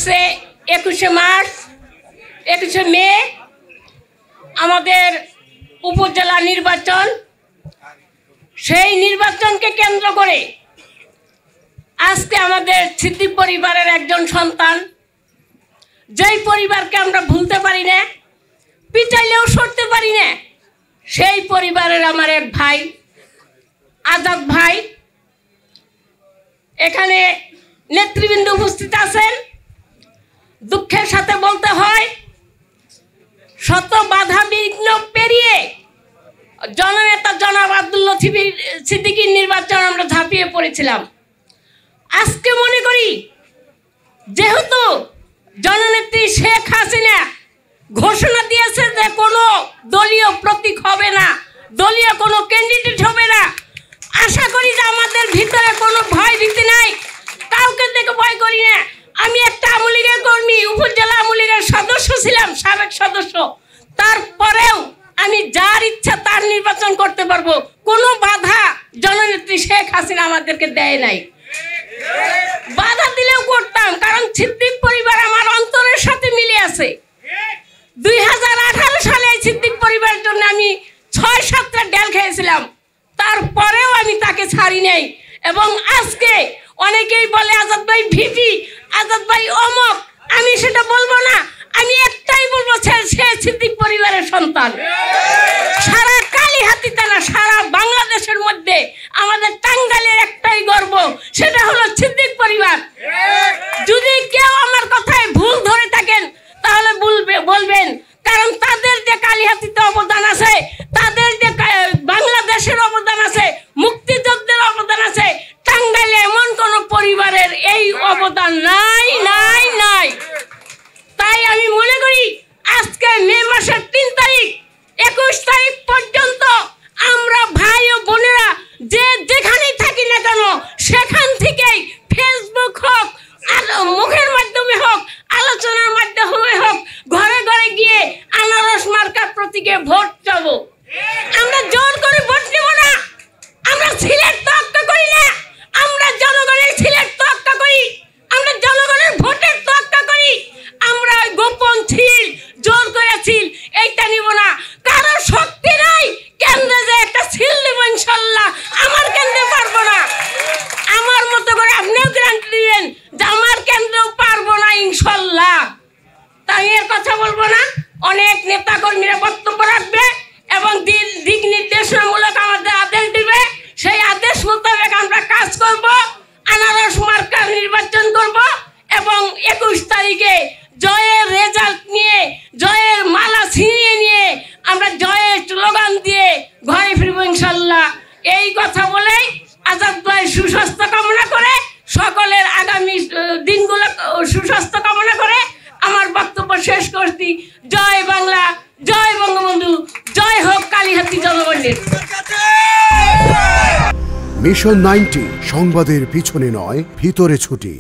আসছে 21শে মার্চ 21শে মে আমাদের উপজেলা নির্বাচন। সেই নির্বাচনকে কেন্দ্র করে আজকে আমাদের সিদ্দিক পরিবারের একজন সন্তান, যেই পরিবারকে আমরা ভুলতে পারি না, পিটাইলেও সরতে পারি না, সেই পরিবারের আমার এক ভাই আজাদ ভাই, এখানে নেতৃবৃন্দ উপস্থিত আছেন। দুঃখের সাথে বলতে হয়, শত বাধা বিঘ্ন পেরিয়ে জননেতা জনাব আব্দুল লতিফ সিদ্দিকীর নির্বাচন আমরা ঝাঁপিয়ে পড়েছিলাম। আজকে মনে করি, যেহেতু জননেত্রী শেখ হাসিনা ঘোষণা দিয়েছে যে কোনো দলীয় প্রতীক হবে না, দলীয় কোনো ক্যান্ডিডেট হবে না, আশা করি যে আমাদের ভিতরে কোনো ভয় ভীতি নাই, কাউকে দেখে ভয় করি না। আমি একটা আওয়ামী লীগের কর্মী, উপজেলা আওয়ামী লীগের সদস্য ছিলাম, সাবেক সদস্য। তারপরেও আমি যার ইচ্ছা তার নির্বাচন করতে পারবো, কোনো বাধা জননেত্রী শেখ হাসিনা আমাদেরকে দেয় নাই। বাধা দিলেও করতাম, কারণ সিদ্দিক পরিবার আমার অন্তরের সাথে মিলে আছে। 2018 সালে সিদ্দিক পরিবারের জন্য আমি 6-7টা ডেল খেয়েছিলাম, তারপরেও আমি তাকে ছাড়ি নাই। এবং আজকে অনেকেই বলে আজাদ ভাই ভিপি, আজাদ ভাই অমক, আমি সেটা বলবো না, আমি একটাই বলবো, সে সিদ্দিক পরিবারের সন্তান। সারা কালিহাতি থানা, সারা বাংলাদেশের মধ্যে আমাদের টাঙ্গাইলের একটাই গর্ব, সেটা হলো সিদ্দিক পরিবার। যদি কেউ আমার কথায় ভুল ধরে থাকেন তাহলে বলবেন, কারণ তাদের যে কালিহাতিতে অবদান আছে, তাদের যে বাংলাদেশের অবদান আছে, মুক্তিযুদ্ধের অবদান আছে, টাঙ্গাইলে এমন কোন পরিবারের এই অবদান নাই নাই নাই। তাই আমি মনে করি আজকে মে মাসের 3 তারিখ 21 তারিখ পর্যন্ত আমরা ভাই ও বোনেরা যে যেখানেই থাকি না কেন, সেখান থেকেই ফেসবুক হোক, মুখের মাধ্যমে হোক, আলোচনার মাধ্যমে হোক, ঘরে ঘরে গিয়ে আনারস মার্কা প্রতীকে ভোট চাবো। আমরা জোর করে ভোট নেব না, আমরা সিলেক্ট তোয়াক্কা করি না, আমরা জনগণের সিলেক্ট তোয়াক্কা করি, আমরা জনগণের ভোটের তোয়াক্কা করি। আমরা গোপন ছিল, জোর করে ছিল, এইটা নিব না। কারো শক্তি নাই কেন্দ্রে যে একটা ছিল নেব, ইনশাল্লাহ আমার কেন্দ্রে পারবো না। আমার মতো করে আপনিও গ্যারান্টি দিবেন যে আমার কেন্দ্রেও পারবো না ইনশাল্লাহ। তাই এর কথা বলবো না, অনেক নেতা কর্মীরা বক্তব্য রাখবে এবং দিক নির্দেশনামূলক আমাদের আদেশ দিবে, সেই আদেশ মোতাবেক আমরা কাজ করব, আনারস মার্কার নির্বাচন করব এবং 21 তারিখে জয়ের রেজাল্ট নিয়ে, জয়ের মালা ছিনিয়ে নিয়ে আমরা জয়ের স্লোগান দিয়ে ঘরে ফিরবো ইনশাল্লাহ। এই কথা বলেই আজাদ ভাই সুস্বাস্থ্য কামনা করে, সকলের আগামী দিনগুলো সুস্বাস্থ্য কামনা করে আমার বক্তব্য শেষ করছি। জয় বাংলা, জয় বঙ্গবন্ধু, জয় হোক কালিহাতি জনগণের। মিশন 90 সংবাদের পিছনে নয়, ভিতরে ছুটি।